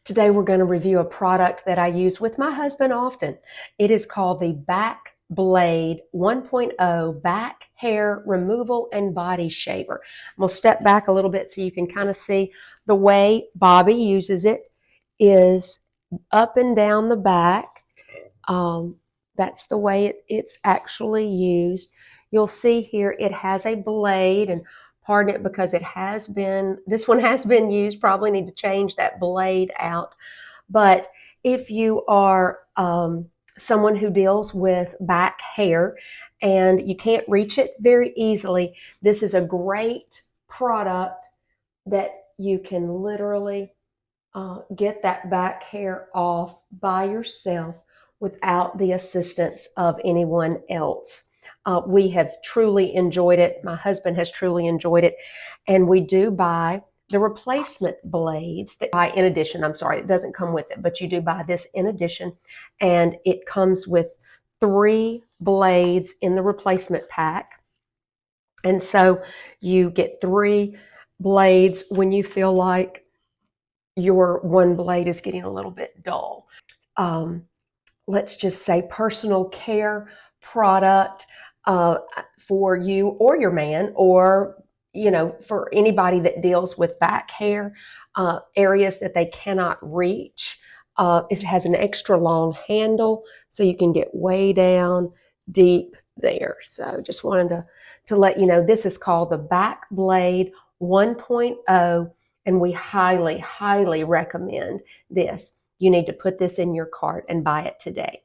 Today we're going to review a product that I use with my husband often. It is called the Bakblade 1.0 Back Hair Removal and Body Shaver. I'm going to step back a little bit so you can kind of see the way Bobby uses it is up and down the back. That's the way it's actually used. You'll see here it has a blade, and pardon it because this one has been used. Probably need to change that blade out. But if you are someone who deals with back hair and you can't reach it very easily, this is a great product that you can literally get that back hair off by yourself without the assistance of anyone else. We have truly enjoyed it. My husband has truly enjoyed it. And we do buy the replacement blades that buy in addition. I'm sorry, it doesn't come with it, but you do buy this in addition. And it comes with 3 blades in the replacement pack. And so you get 3 blades when you feel like your one blade is getting a little bit dull. Let's just say personal care product for you or your man, or for anybody that deals with back hair, areas that they cannot reach. It has an extra long handle, so you can get way down deep there. So just wanted to let you know this is called the Bakblade 1.0, and we highly, highly recommend this. You need to put this in your cart and buy it today.